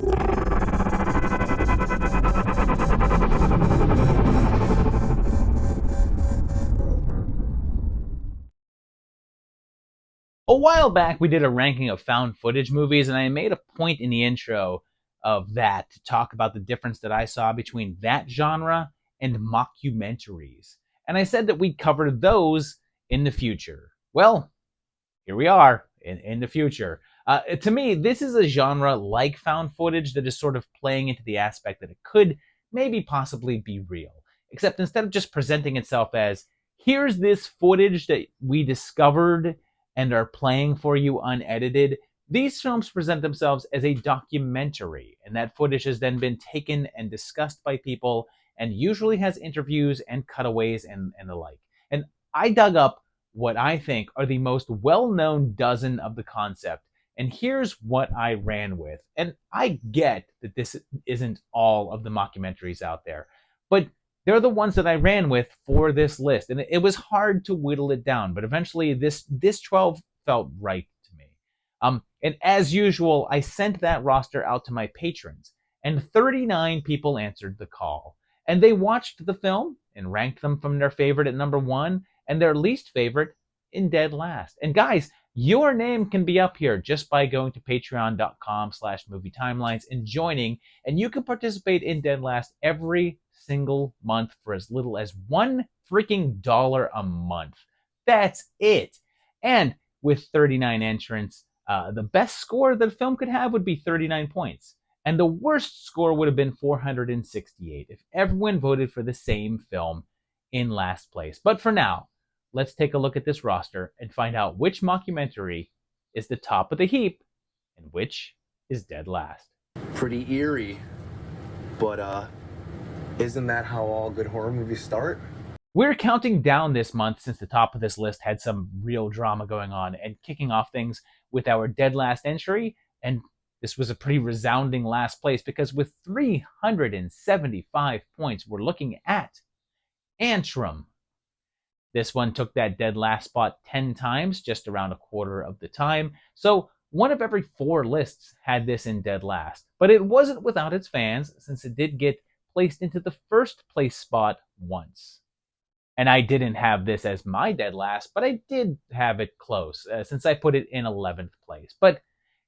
A while back, we did a ranking of found footage movies, and I made a point in the intro of that to talk about the difference that I saw between that genre and mockumentaries. And I said that we'd cover those in the future. Well, here we are in the future. To me, this is a genre like found footage that is sort of playing into the aspect that it could maybe possibly be real. Except instead of just presenting itself as, here's this footage that we discovered and are playing for you unedited, these films present themselves as a documentary, and that footage has then been taken and discussed by people and usually has interviews and cutaways and the like. And I dug up what I think are the most well-known dozen of the concept, and here's what I ran with. And I get that this isn't all of the mockumentaries out there, but they're the ones that I ran with for this list, and it was hard to whittle it down. But eventually, this 12 felt right to me. And as usual, I sent that roster out to my patrons, and 39 people answered the call, and they watched the film and ranked them from their favorite at number one and their least favorite in dead last. And guys, your name can be up here just by going to patreon.com/movie timelines and joining, and you can participate in dead last every single month for as little as $1 freaking a month. That's it. And with 39 entrants, the best score that a film could have would be 39 points. And the worst score would have been 468 if everyone voted for the same film in last place. But for now, let's take a look at this roster and find out which mockumentary is the top of the heap and which is dead last. Pretty eerie, but isn't that how all good horror movies start? We're counting down this month since the top of this list had some real drama going on, and kicking off things with our dead last entry. And this was a pretty resounding last place because with 375 points, we're looking at Antrum. This one took that dead last spot 10 times, just around a quarter of the time. So one of every 4 lists had this in dead last. But it wasn't without its fans, since it did get placed into the first place spot once. And I didn't have this as my dead last, but I did have it close, since I put it in 11th place. But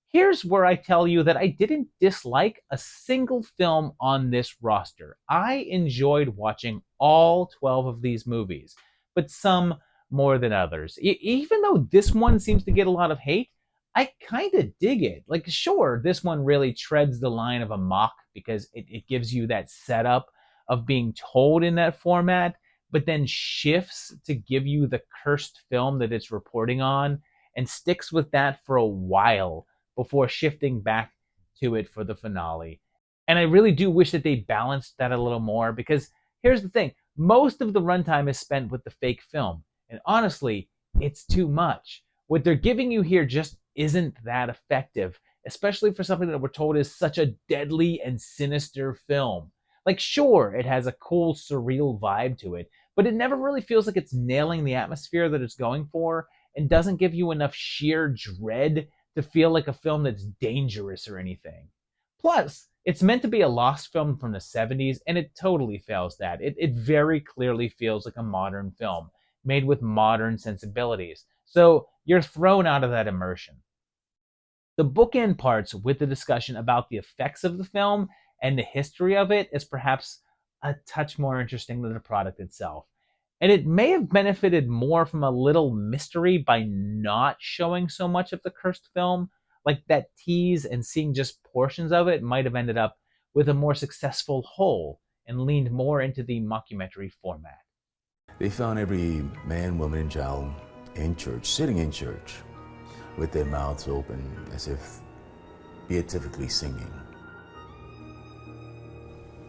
here's where I tell you that I didn't dislike a single film on this roster. I enjoyed watching all 12 of these movies, but some more than others. Even though this one seems to get a lot of hate, I kind of dig it. Like, sure, this one really treads the line of a mock because it gives you that setup of being told in that format, but then shifts to give you the cursed film that it's reporting on and sticks with that for a while before shifting back to it for the finale. And I really do wish that they balanced that a little more, because here's the thing. Most of the runtime is spent with the fake film, and honestly, it's too much. What they're giving you here just isn't that effective, especially for something that we're told is such a deadly and sinister film. Like, sure, it has a cool, surreal vibe to it, but it never really feels like it's nailing the atmosphere that it's going for, and doesn't give you enough sheer dread to feel like a film that's dangerous or anything. Plus, it's meant to be a lost film from the 70s, and it totally fails that. It very clearly feels like a modern film, made with modern sensibilities. So you're thrown out of that immersion. The bookend parts with the discussion about the effects of the film and the history of it is perhaps a touch more interesting than the product itself. And it may have benefited more from a little mystery by not showing so much of the cursed film. Like, that tease and seeing just portions of it might have ended up with a more successful whole and leaned more into the mockumentary format. They found every man, woman, and child in church, sitting in church, with their mouths open as if beatifically singing.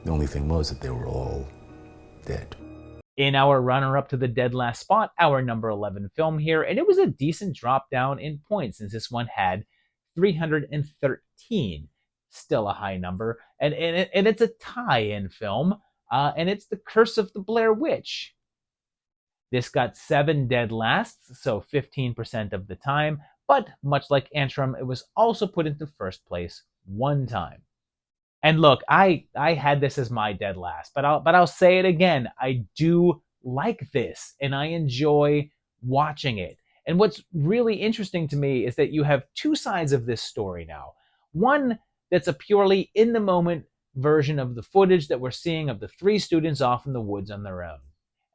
The only thing was that they were all dead. In our runner-up to the dead last spot, our number 11 film here, and it was a decent drop down in points since this one had 313, still a high number, and it's a tie-in film, and it's The Curse of the Blair Witch. This got 7 dead lasts, so 15% of the time, but much like Antrum, it was also put into first place one time. And look, I had this as my dead last, but I'll say it again. I do like this, and I enjoy watching it. And what's really interesting to me is that you have two sides of this story now. One that's a purely in the moment version of the footage that we're seeing of the three students off in the woods on their own.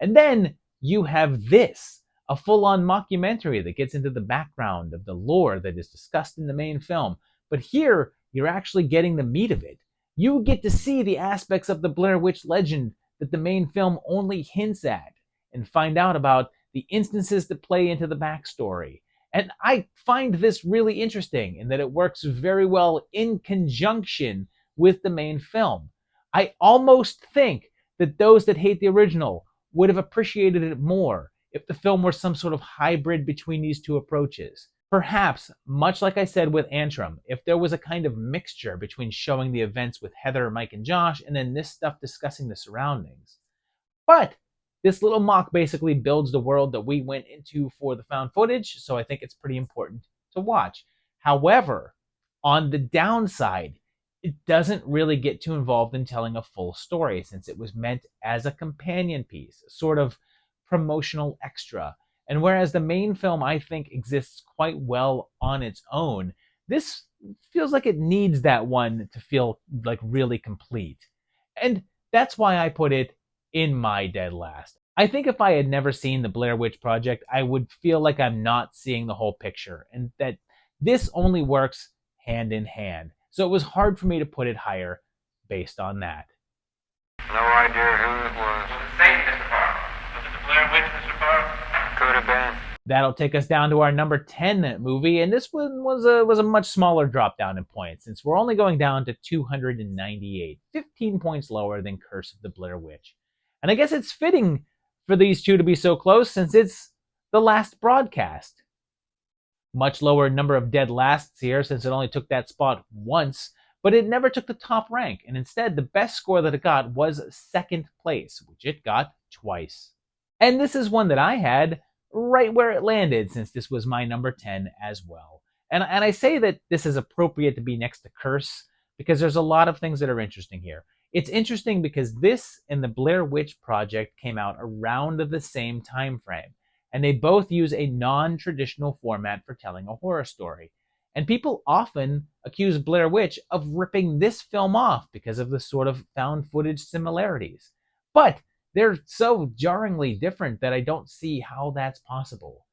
And then you have this, a full on mockumentary that gets into the background of the lore that is discussed in the main film. But here, you're actually getting the meat of it. You get to see the aspects of the Blair Witch legend that the main film only hints at, and find out about the instances that play into the backstory. And I find this really interesting in that it works very well in conjunction with the main film. I almost think that those that hate the original would have appreciated it more if the film were some sort of hybrid between these two approaches. Perhaps, much like I said with Antrum, if there was a kind of mixture between showing the events with Heather, Mike, and Josh, and then this stuff discussing the surroundings. But this little mock basically builds the world that we went into for the found footage, so I think it's pretty important to watch. However, on the downside, it doesn't really get too involved in telling a full story since it was meant as a companion piece, a sort of promotional extra. And whereas the main film, I think, exists quite well on its own, this feels like it needs that one to feel like really complete. And that's why I put it in my dead last. I think if I had never seen the Blair Witch Project, I would feel like I'm not seeing the whole picture, and that this only works hand in hand. So it was hard for me to put it higher based on that. No idea who it was. Same, Mr. Barr. Was it the Blair Witch, Mr. Barr? Could have been. That'll take us down to our number 10 movie, and this one was a much smaller drop down in points, since we're only going down to 298, 15 points lower than Curse of the Blair Witch. And I guess it's fitting for these two to be so close, since it's the last broadcast. Much lower number of dead lasts here, since it only took that spot once, but it never took the top rank, and instead the best score that it got was second place, which it got twice. And this is one that I had right where it landed, since this was my number 10 as well. And I say that this is appropriate to be next to Curse, because there's a lot of things that are interesting here. It's interesting because this and the Blair Witch Project came out around the same time frame, and they both use a non-traditional format for telling a horror story. And people often accuse Blair Witch of ripping this film off because of the sort of found footage similarities. But they're so jarringly different that I don't see how that's possible.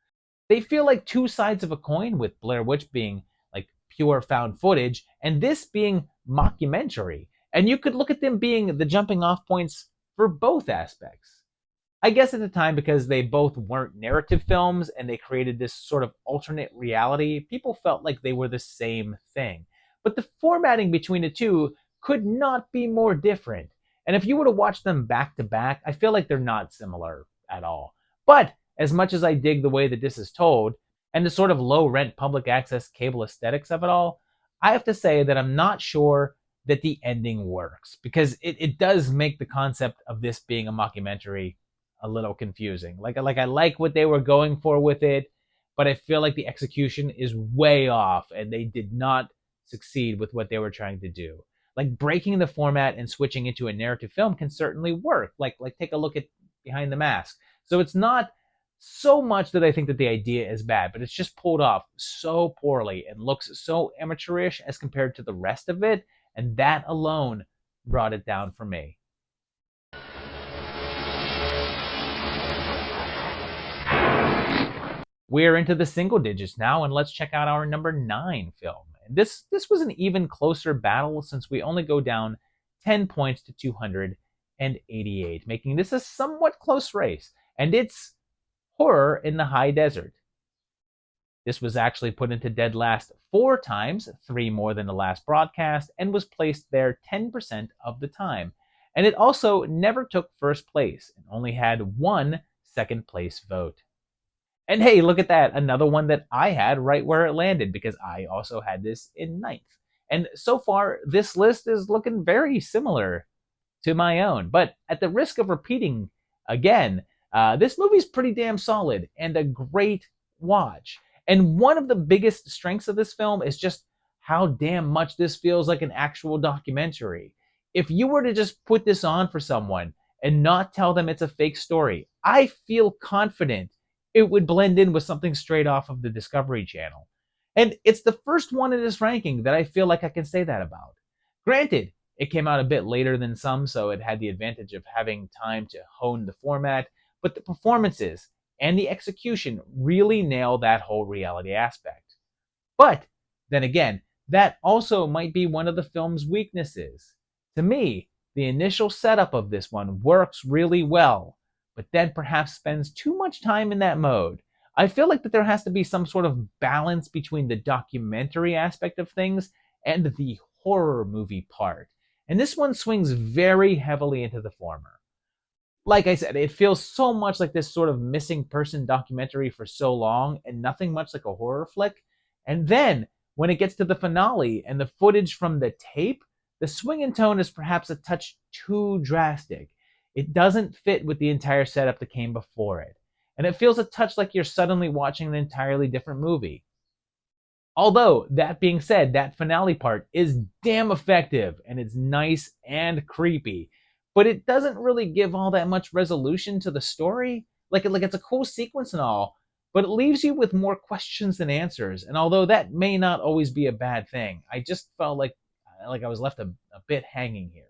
They feel like two sides of a coin, with Blair Witch being like pure found footage and this being mockumentary. And you could look at them being the jumping off points for both aspects. I guess at the time, because they both weren't narrative films and they created this sort of alternate reality, people felt like they were the same thing. But the formatting between the two could not be more different. And if you were to watch them back to back, I feel like they're not similar at all. But as much as I dig the way that this is told, and the sort of low rent public access cable aesthetics of it all, I have to say that I'm not sure that the ending works, because it does make the concept of this being a mockumentary a little confusing. Like I like what they were going for with it, but I feel like the execution is way off and they did not succeed with what they were trying to do. Like breaking the format and switching into a narrative film can certainly work. Like take a look at Behind the Mask. So it's not so much that I think that the idea is bad, but it's just pulled off so poorly and looks so amateurish as compared to the rest of it, and that alone brought it down for me. We're into the single digits now, and let's check out our number 9 film. And this was an even closer battle, since we only go down 10 points to 288, making this a somewhat close race. And it's Horror in the High Desert. This was actually put into dead last 4 times, 3 more than the last broadcast, and was placed there 10% of the time. And it also never took first place, and only had 1 second place vote. And hey, look at that, another one that I had right where it landed, because I also had this in 9th. And so far, this list is looking very similar to my own. But at the risk of repeating again, this movie's pretty damn solid and a great watch. And one of the biggest strengths of this film is just how damn much this feels like an actual documentary. If you were to just put this on for someone and not tell them it's a fake story, I feel confident it would blend in with something straight off of the Discovery Channel. And it's the first one in this ranking that I feel like I can say that about. Granted, it came out a bit later than some, so it had the advantage of having time to hone the format, but the performances and the execution really nail that whole reality aspect. But then again, that also might be one of the film's weaknesses. To me, the initial setup of this one works really well, but then perhaps spends too much time in that mode. I feel like that there has to be some sort of balance between the documentary aspect of things and the horror movie part. And this one swings very heavily into the former. Like I said, it feels so much like this sort of missing person documentary for so long and nothing much like a horror flick. And then when it gets to the finale and the footage from the tape, the swing in tone is perhaps a touch too drastic. It doesn't fit with the entire setup that came before it. And it feels a touch like you're suddenly watching an entirely different movie. Although, that being said, that finale part is damn effective and it's nice and creepy, but it doesn't really give all that much resolution to the story. Like it's a cool sequence and all, but it leaves you with more questions than answers. And although that may not always be a bad thing, I just felt like I was left a bit hanging here.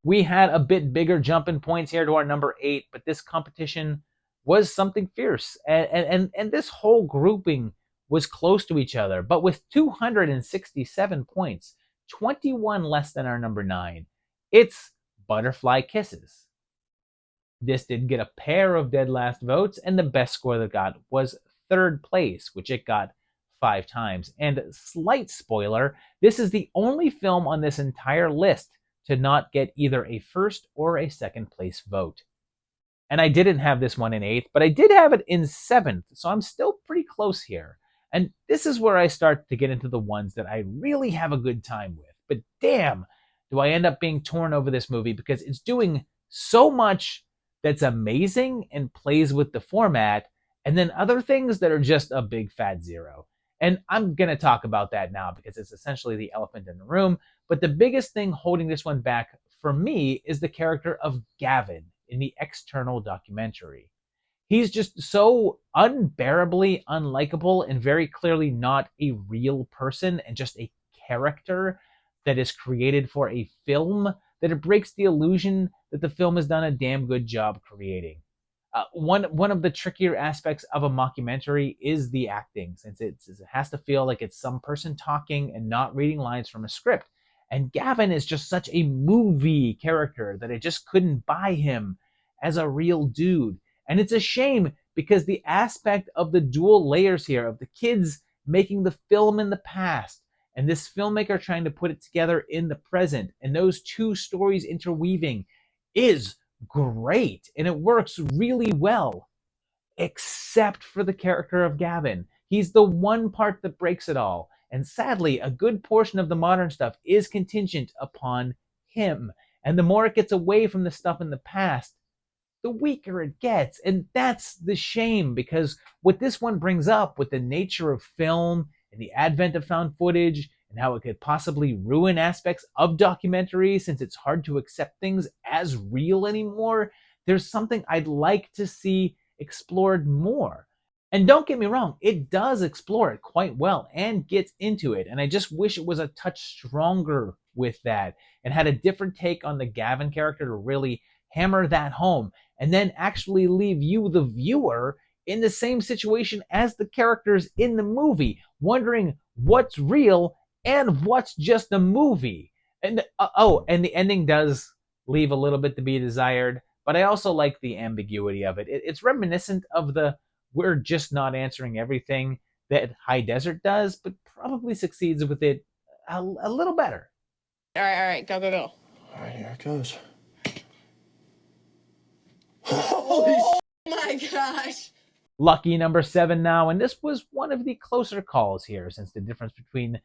We had a bit bigger jump in points here to our number 8, but this competition was something fierce. And this whole grouping was close to each other, but with 267 points, 21 less than our number 9. It's Butterfly Kisses. This did get a pair of dead last votes, and the best score that got was 3rd place, which it got 5 times. And slight spoiler, this is the only film on this entire list to not get either a 1st or a 2nd place vote. And I didn't have this one in 8th, but I did have it in 7th, so I'm still pretty close here. And this is where I start to get into the ones that I really have a good time with. But damn, do I end up being torn over this movie because it's doing so much that's amazing and plays with the format, and then other things that are just a big fat zero. And I'm going to talk about that now because it's essentially the elephant in the room. But the biggest thing holding this one back for me is the character of Gavin in the external documentary. He's just so unbearably unlikable and very clearly not a real person and just a character that is created for a film that it breaks the illusion that the film has done a damn good job creating. One of the trickier aspects of a mockumentary is the acting, since it has to feel like it's some person talking and not reading lines from a script. And Gavin is just such a movie character that I just couldn't buy him as a real dude. And it's a shame because the aspect of the dual layers here of the kids making the film in the past and this filmmaker trying to put it together in the present and those two stories interweaving is great. And it works really well, except for the character of Gavin. He's the one part that breaks it all. And sadly, a good portion of the modern stuff is contingent upon him. And the more it gets away from the stuff in the past, the weaker it gets. And that's the shame, because what this one brings up with the nature of film and the advent of found footage and how it could possibly ruin aspects of documentaries since it's hard to accept things as real anymore, there's something I'd like to see explored more. And don't get me wrong, it does explore it quite well and gets into it. And I just wish it was a touch stronger with that and had a different take on the Gavin character to really hammer that home and then actually leave you, the viewer, in the same situation as the characters in the movie, wondering what's real and what's just a movie. And and the ending does leave a little bit to be desired, but I also like the ambiguity of it. It's reminiscent of the "we're just not answering everything" that High Desert does, but probably succeeds with it a little better. All right, go. All right, here it goes. Oh my gosh. Lucky number 7 now, and this was one of the closer calls here, since the difference between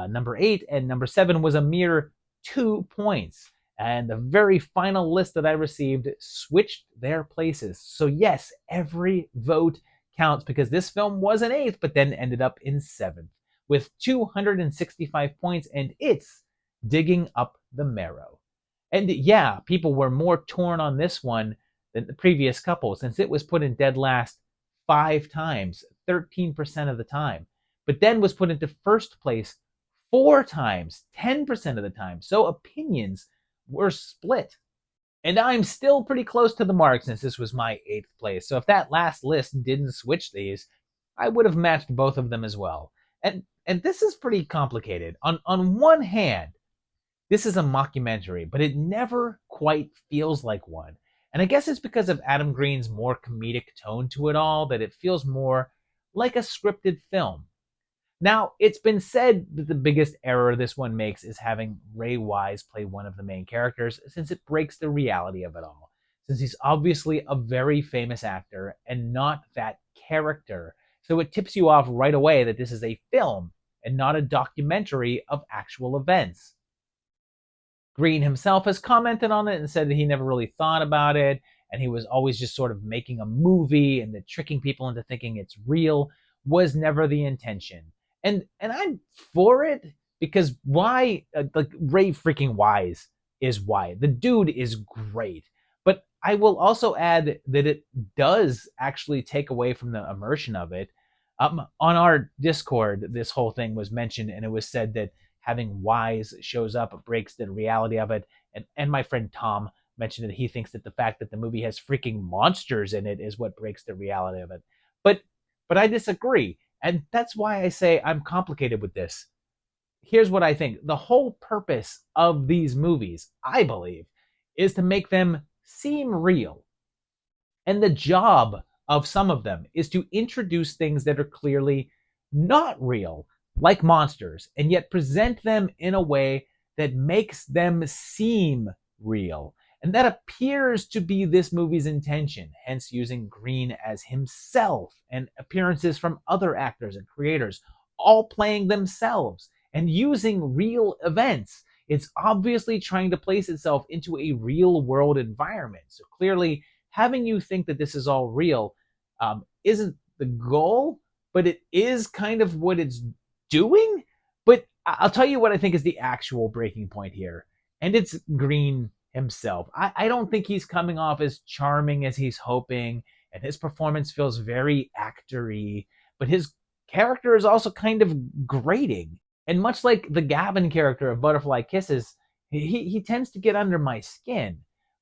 number 8 and number 7 was a mere 2 points. And the very final list that I received switched their places. So yes, every vote counts because this film was in 8th, but then ended up in 7th with 265 points, and it's Digging Up the Marrow. And yeah, people were more torn on this one than the previous couple, since it was put in dead last 5 times, 13% of the time, but then was put into first place 4 times, 10% of the time. So opinions were split. And I'm still pretty close to the mark since this was my 8th place. So if that last list didn't switch these, I would have matched both of them as well. And this is pretty complicated. On one hand, this is a mockumentary, but it never quite feels like one. And I guess it's because of Adam Green's more comedic tone to it all that it feels more like a scripted film. Now, it's been said that the biggest error this one makes is having Ray Wise play one of the main characters, since it breaks the reality of it all. Since he's obviously a very famous actor and not that character. So it tips you off right away that this is a film and not a documentary of actual events. Green himself has commented on it and said that he never really thought about it, and he was always just sort of making a movie, and that tricking people into thinking it's real was never the intention. And I'm for it, because why, like, Ray freaking Wise is why. The dude is great. But I will also add that it does actually take away from the immersion of it. On our Discord, this whole thing was mentioned, and it was said that having Wise shows up breaks the reality of it. And my friend Tom mentioned that he thinks that the fact that the movie has freaking monsters in it is what breaks the reality of it. But I disagree. And that's why I say I'm complicated with this. Here's what I think. The whole purpose of these movies, I believe, is to make them seem real. And the job of some of them is to introduce things that are clearly not real, like monsters, and yet present them in a way that makes them seem real. And that appears to be this movie's intention, hence using Green as himself and appearances from other actors and creators, all playing themselves and using real events. It's obviously trying to place itself into a real world environment. So clearly, having you think that this is all real isn't the goal, but it is kind of what it's doing. But I'll tell you what I think is the actual breaking point here, and it's Green himself. I don't think he's coming off as charming as he's hoping, and his performance feels very actory, but his character is also kind of grating. And much like the Gavin character of Butterfly Kisses, he tends to get under my skin.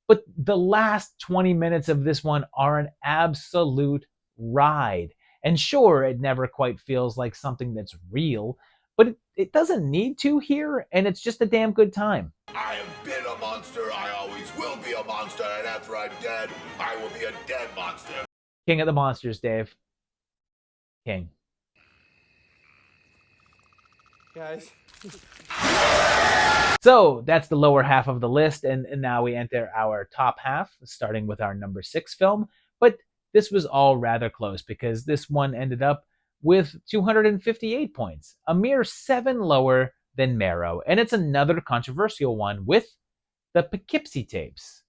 But the last 20 minutes of this one are an absolute ride. And sure, it never quite feels like something that's real, but it doesn't need to here, and it's just a damn good time. I have been a monster, I always will be a monster, and after I'm dead, I will be a dead monster. King of the Monsters, Dave. King. Guys. So that's the lower half of the list, and now we enter our top half, starting with our number 6 film. But this was all rather close, because this one ended up with 258 points, a mere 7 lower than Marrow. And it's another controversial one with the Poughkeepsie tapes.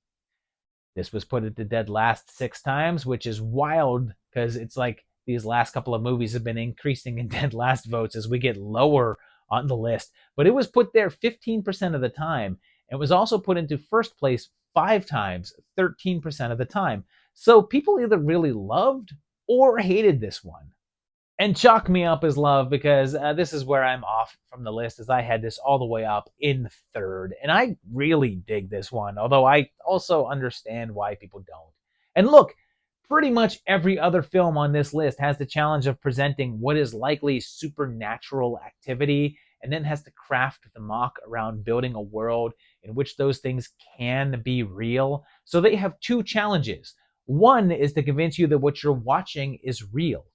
This was put at the dead last 6 times, which is wild, because it's like these last couple of movies have been increasing in dead last votes as we get lower on the list. But it was put there 15% of the time. It was also put into first place 5 times, 13% of the time. So people either really loved or hated this one. And chalk me up as love, because this is where I'm off from the list, as I had this all the way up in 3rd. And I really dig this one, although I also understand why people don't. And look, pretty much every other film on this list has the challenge of presenting what is likely supernatural activity, and then has to craft the mock around building a world in which those things can be real. So they have 2 challenges. One is to convince you that what you're watching is real.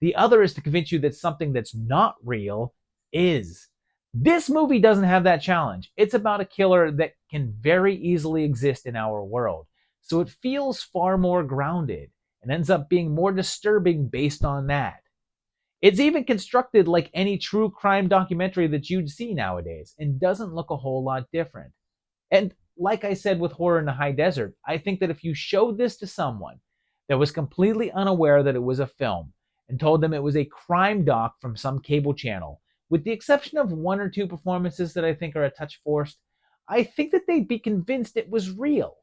The other is to convince you that something that's not real is. This movie doesn't have that challenge. It's about a killer that can very easily exist in our world. So it feels far more grounded and ends up being more disturbing based on that. It's even constructed like any true crime documentary that you'd see nowadays, and doesn't look a whole lot different. And like I said with Horror in the High Desert, I think that if you showed this to someone that was completely unaware that it was a film and told them it was a crime doc from some cable channel, with the exception of one or two performances that I think are a touch forced, I think that they'd be convinced it was real.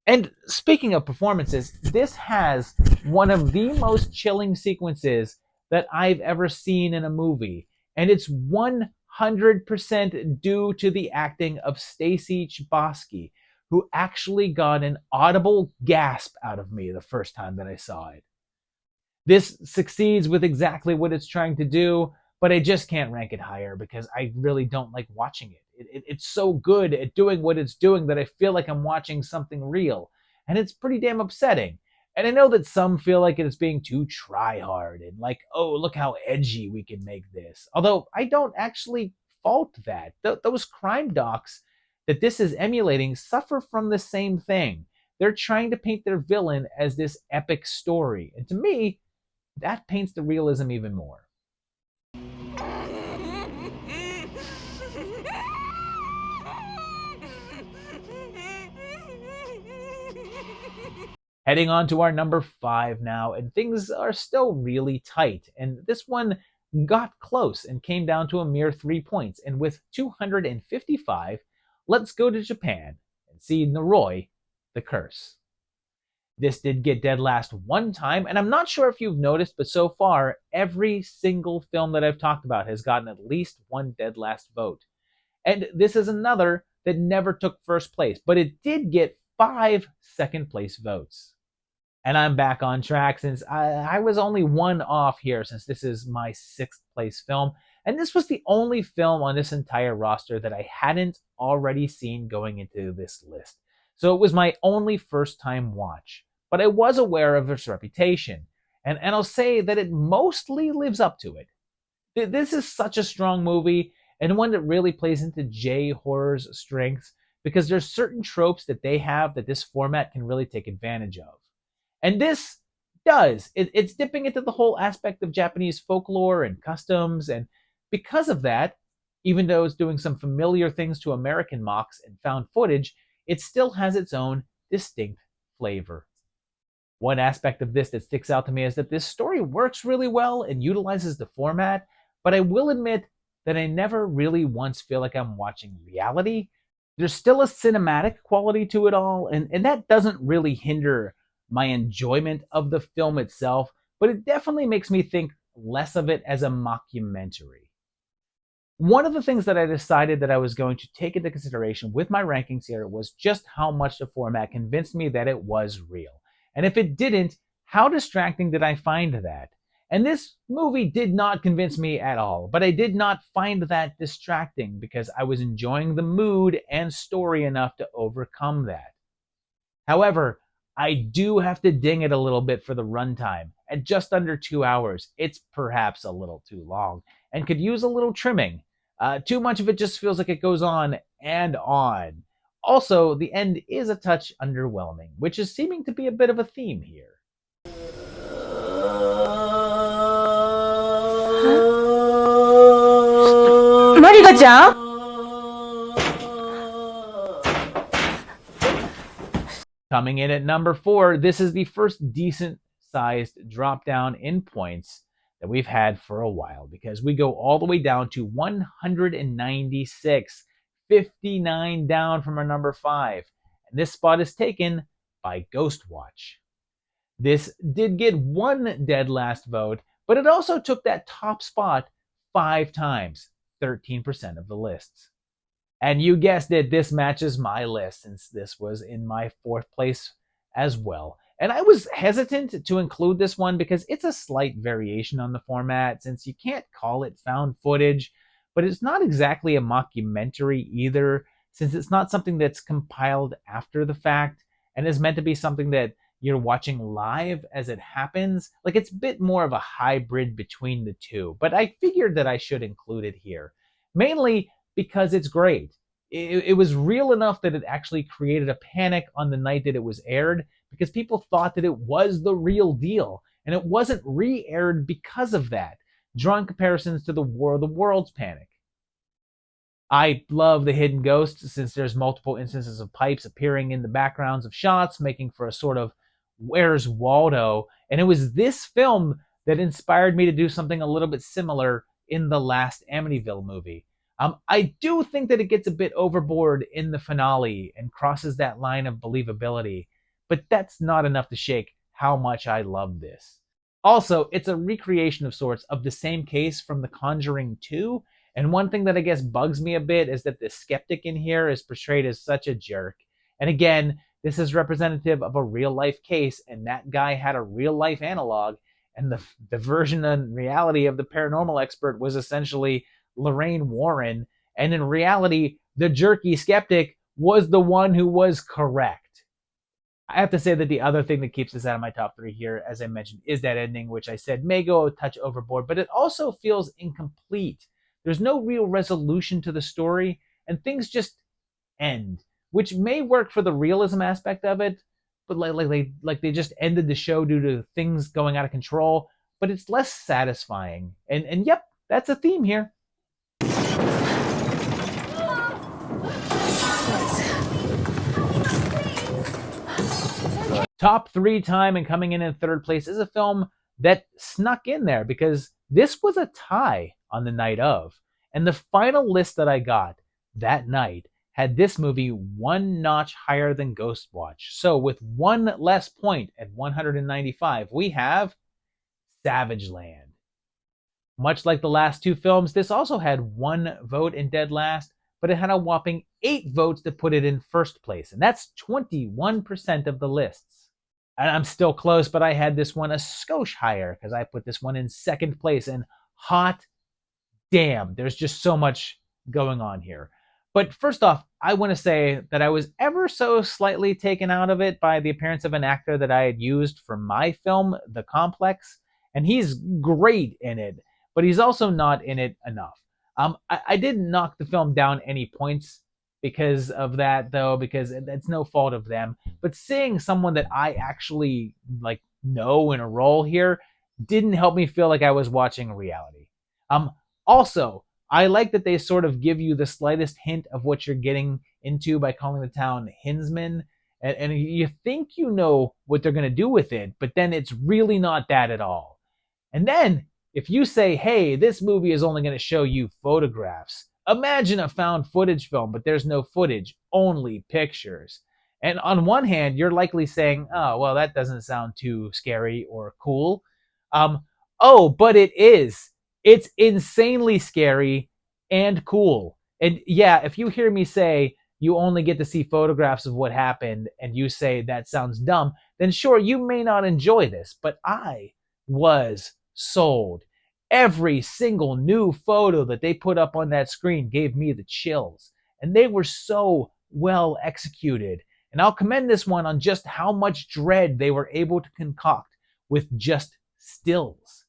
And speaking of performances, this has one of the most chilling sequences that I've ever seen in a movie. And it's 100% due to the acting of Stacy Chbosky, who actually got an audible gasp out of me the first time that I saw it. This succeeds with exactly what it's trying to do, but I just can't rank it higher because I really don't like watching it. It's so good at doing what it's doing that I feel like I'm watching something real, and it's pretty damn upsetting. And I know that some feel like it's being too try-hard and like, oh, look how edgy we can make this. Although I don't actually fault that. Those crime docs that this is emulating suffer from the same thing. They're trying to paint their villain as this epic story. And to me, that paints the realism even more. Heading on to our number 5 now, and things are still really tight. And this one got close and came down to a mere 3 points. And with 255, let's go to Japan and see Noroi, the Curse. This did get dead last one time, and I'm not sure if you've noticed, but so far, every single film that I've talked about has gotten at least one dead last vote. And this is another that never took first place, but it did get 5 second place votes. And I'm back on track since I was only one off here, since this is my 6th place film. And this was the only film on this entire roster that I hadn't already seen going into this list. So it was my only first time watch. But I was aware of its reputation. And I'll say that it mostly lives up to it. This is such a strong movie, and one that really plays into J-horror's strengths, because there's certain tropes that they have that this format can really take advantage of. And this does. It's dipping into the whole aspect of Japanese folklore and customs, and because of that, even though it's doing some familiar things to American mocks and found footage, it still has its own distinct flavor. One aspect of this that sticks out to me is that this story works really well and utilizes the format, but I will admit that I never really once feel like I'm watching reality. There's still a cinematic quality to it all, and that doesn't really hinder my enjoyment of the film itself, but it definitely makes me think less of it as a mockumentary. One of the things that I decided that I was going to take into consideration with my rankings here was just how much the format convinced me that it was real. And if it didn't, how distracting did I find that? And this movie did not convince me at all, but I did not find that distracting because I was enjoying the mood and story enough to overcome that. However, I do have to ding it a little bit for the runtime. At just under 2 hours, it's perhaps a little too long and could use a little trimming. Too much of it just feels like it goes on and on. Also, the end is a touch underwhelming, which is seeming to be a bit of a theme here. Marika-chan? Coming in at number 4, this is the first decent-sized drop-down in points that we've had for a while, because we go all the way down to 196, 59 down from our number 5. And this spot is taken by Ghostwatch. This did get one dead last vote, but it also took that top spot 5 times, 13% of the lists. And you guessed it, this matches my list, since this was in my 4th place as well. And I was hesitant to include this one because it's a slight variation on the format, since you can't call it found footage, but it's not exactly a mockumentary either, since it's not something that's compiled after the fact and is meant to be something that you're watching live as it happens. Like, it's a bit more of a hybrid between the two, but I figured that I should include it here. Mainly because it's great. It was real enough that it actually created a panic on the night that it was aired, because people thought that it was the real deal, and it wasn't re-aired because of that, drawing comparisons to the War of the Worlds panic. I love the hidden ghosts since there's multiple instances of pipes appearing in the backgrounds of shots, making for a sort of Where's Waldo? And it was this film that inspired me to do something a little bit similar in the last Amityville movie. I do think that it gets a bit overboard in the finale and crosses that line of believability, but that's not enough to shake how much I love this. Also, it's a recreation of sorts of the same case from The Conjuring 2, and one thing that I guess bugs me a bit is that the skeptic in here is portrayed as such a jerk. And again, this is representative of a real life case, and that guy had a real life analog, and the version in reality of the paranormal expert was essentially Lorraine Warren, and in reality, the jerky skeptic was the one who was correct. I have to say that the other thing that keeps this out of my top 3 here, as I mentioned, is that ending, which I said may go a touch overboard, but it also feels incomplete. There's no real resolution to the story, and things just end, which may work for the realism aspect of it, but like they just ended the show due to things going out of control, but it's less satisfying. And yep, that's a theme here. Top 3 time and coming in third place is a film that snuck in there because this was a tie on the night of. And the final list that I got that night had this movie one notch higher than Ghostwatch. So with one less point at 195, we have Savageland. Much like the last 2 films, this also had 1 vote in dead last, but it had a whopping 8 votes to put it in first place. And that's 21% of the lists. And I'm still close, but I had this one a skosh higher because I put this one in second place. And hot damn, there's just so much going on here. But first off, I want to say that I was ever so slightly taken out of it by the appearance of an actor that I had used for my film, The Complex. And he's great in it, but he's also not in it enough. I didn't knock the film down any points because of that, though, because it's no fault of them. But seeing someone that I actually know in a role here didn't help me feel like I was watching reality. Also, I like that they sort of give you the slightest hint of what you're getting into by calling the town Hinsman, and you think you know what they're going to do with it, but then it's really not that at all. And then, if you say, hey, this movie is only going to show you photographs, imagine a found footage film, but there's no footage, only pictures. And on one hand, you're likely saying, oh, well, that doesn't sound too scary or cool. But it is. It's insanely scary and cool. And yeah, if you hear me say you only get to see photographs of what happened and you say that sounds dumb, then sure, you may not enjoy this, but I was sold. Every single new photo that they put up on that screen gave me the chills, and they were so well executed. And I'll commend this one on just how much dread they were able to concoct with just stills.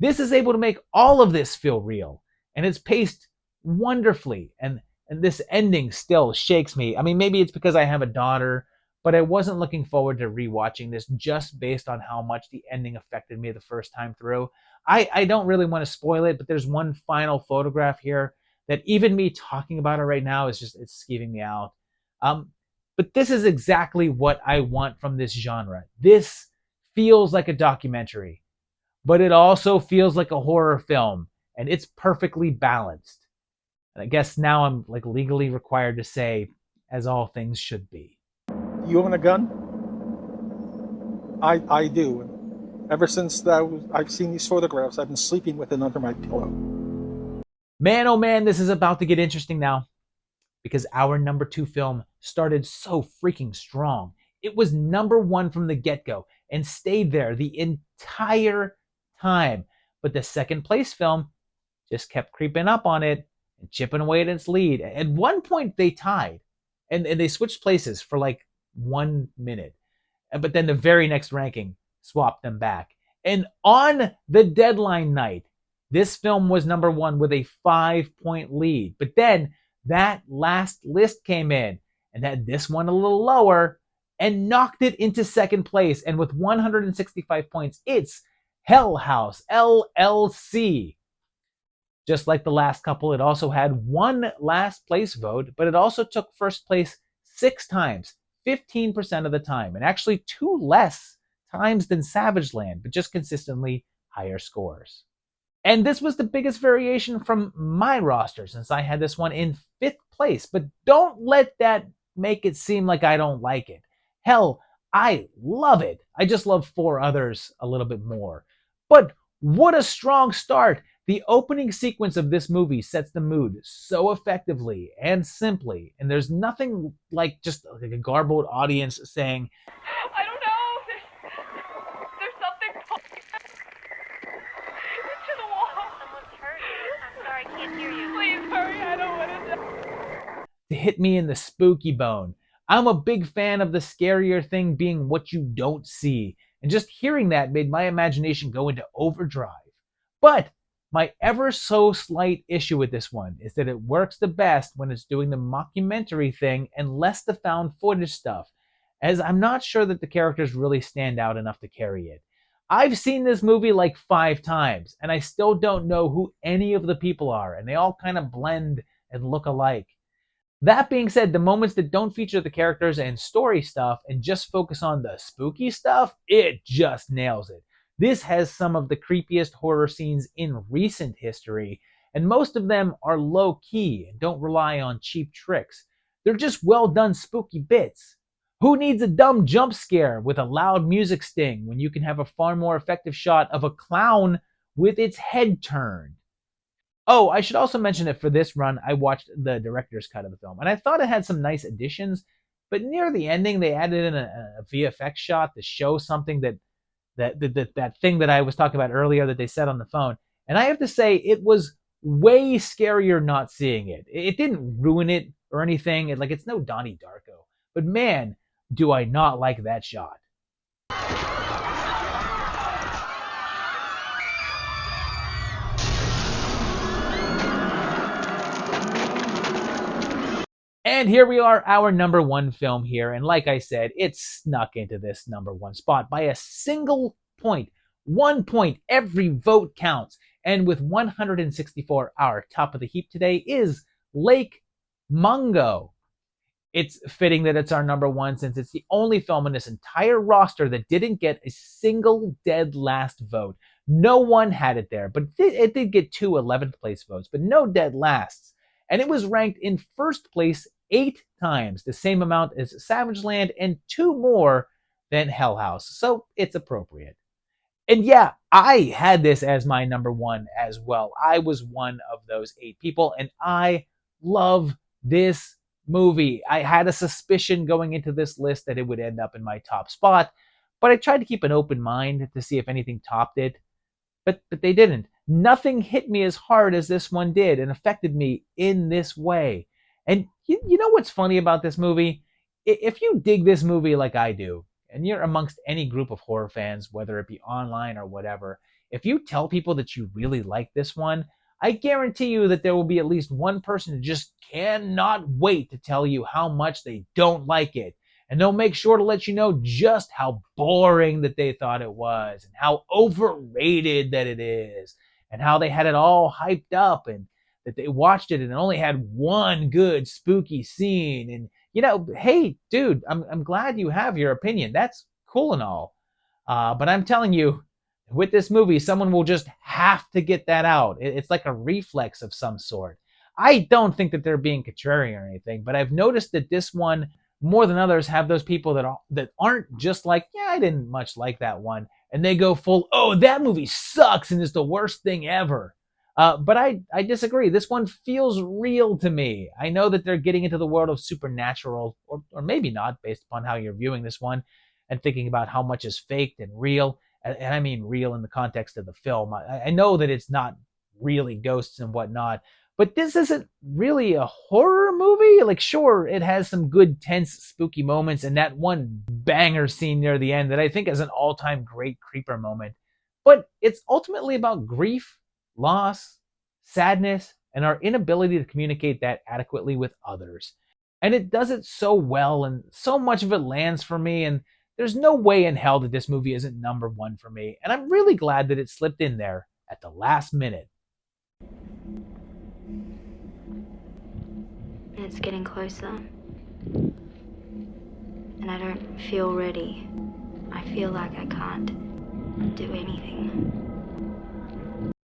This is able to make all of this feel real, and it's paced wonderfully, and this ending still shakes me. I mean, maybe it's because I have a daughter, but I wasn't looking forward to rewatching this just based on how much the ending affected me the first time through. I don't really want to spoil it, but there's one final photograph here that even me talking about it right now it's skeeving me out. But this is exactly what I want from this genre. This feels like a documentary, but it also feels like a horror film, and it's perfectly balanced. And I guess now I'm legally required to say, as all things should be. You own a gun? I do. Ever since I've seen these photographs, I've been sleeping with it under my pillow. Man, oh man, this is about to get interesting now, because our number 2 film started so freaking strong. It was number 1 from the get-go and stayed there the entire time. But the second place film just kept creeping up on it and chipping away at its lead. At one point, they tied, and they switched places for 1 minute. But then the very next ranking swapped them back. And on the deadline night, this film was number 1 with a 5-point lead. But then that last list came in and had this one a little lower and knocked it into second place. And with 165 points, it's Hell House, LLC. Just like the last couple, it also had one last place vote, but it also took first place 6 times, 15% of the time, and actually 2 less times than Savageland, but just consistently higher scores. And this was the biggest variation from my roster since I had this one in 5th place. But don't let that make it seem like I don't like it. Hell, I love it. I just love 4 others a little bit more. But what a strong start. The opening sequence of this movie sets the mood so effectively and simply. And there's nothing like just like a garbled audience saying, I don't know. There's something into the wall. Someone's hurt. I'm sorry, I can't hear you. Please hurry. I don't want to die. to hit me in the spooky bone. I'm a big fan of the scarier thing being what you don't see. And just hearing that made my imagination go into overdrive. But my ever so slight issue with this one is that it works the best when it's doing the mockumentary thing and less the found footage stuff, as I'm not sure that the characters really stand out enough to carry it. I've seen this movie like 5 times, and I still don't know who any of the people are, and they all kind of blend and look alike. That being said, the moments that don't feature the characters and story stuff and just focus on the spooky stuff, it just nails it. This has some of the creepiest horror scenes in recent history, and most of them are low-key and don't rely on cheap tricks. They're just well-done spooky bits. Who needs a dumb jump scare with a loud music sting when you can have a far more effective shot of a clown with its head turned? Oh, I should also mention that for this run, I watched the director's cut of the film, and I thought it had some nice additions, but near the ending, they added in a VFX shot to show something that thing that I was talking about earlier that they said on the phone. And I have to say, it was way scarier not seeing it. It didn't ruin it or anything. It's no Donnie Darko. But man, do I not like that shot. And here we are, our number 1 film here. And like I said, it snuck into this number 1 spot by a single point. 1 point. Every vote counts. And with 164, our top of the heap today is Lake Mungo. It's fitting that it's our number 1 since it's the only film in this entire roster that didn't get a single dead last vote. No one had it there, but it did get 2 11th place votes, but no dead lasts. And it was ranked in first place 8 times, the same amount as Savageland and 2 more than Hell House. So it's appropriate. And yeah, I had this as my number 1 as well. I was one of those 8 people, and I love this movie. I had a suspicion going into this list that it would end up in my top spot, but I tried to keep an open mind to see if anything topped it. But they didn't. Nothing hit me as hard as this one did and affected me in this way. And you know what's funny about this movie? If you dig this movie like I do, and you're amongst any group of horror fans, whether it be online or whatever, if you tell people that you really like this one, I guarantee you that there will be at least one person who just cannot wait to tell you how much they don't like it. And they'll make sure to let you know just how boring that they thought it was, and how overrated that it is, and how they had it all hyped up, and that they watched it and it only had one good spooky scene. And hey, dude, I'm glad you have your opinion. That's cool and all. But I'm telling you, with this movie, someone will just have to get that out. It's like a reflex of some sort. I don't think that they're being contrarian or anything, but I've noticed that this one, more than others, have those people that aren't just like, yeah, I didn't much like that one, and they go full, oh, that movie sucks and is the worst thing ever. But I disagree. This one feels real to me. I know that they're getting into the world of supernatural, or maybe not, based upon how you're viewing this one and thinking about how much is faked and real. And I mean real in the context of the film. I know that it's not really ghosts and whatnot, but this isn't really a horror movie. Sure, it has some good, tense, spooky moments and that one banger scene near the end that I think is an all-time great creeper moment. But it's ultimately about grief, loss, sadness, and our inability to communicate that adequately with others. And it does it so well, and so much of it lands for me, and there's no way in hell that this movie isn't number 1 for me, and I'm really glad that it slipped in there at the last minute. It's getting closer. And I don't feel ready. I feel like I can't do anything.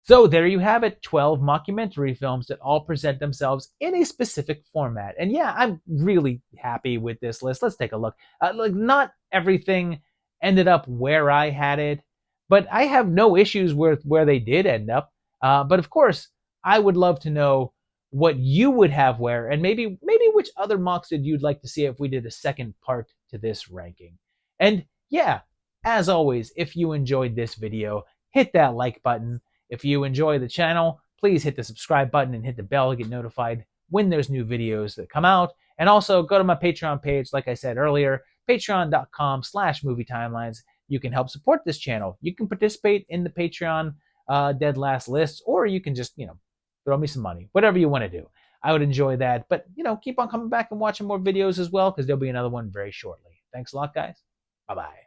So there you have it, 12 mockumentary films that all present themselves in a specific format. And yeah, I'm really happy with this list. Let's take a look. Not everything ended up where I had it, but I have no issues with where they did end up. But of course, I would love to know what you would have where, and maybe which other mocks did you'd like to see if we did a second part to this ranking. And yeah, as always, if you enjoyed this video, hit that like button. If you enjoy the channel, please hit the subscribe button and hit the bell to get notified when there's new videos that come out. And also go to my Patreon page, like I said earlier, patreon.com/movietimelines. You can help support this channel. You can participate in the Patreon dead last lists, or you can just, throw me some money, whatever you want to do. I would enjoy that. But, keep on coming back and watching more videos as well, because there'll be another one very shortly. Thanks a lot, guys. Bye-bye.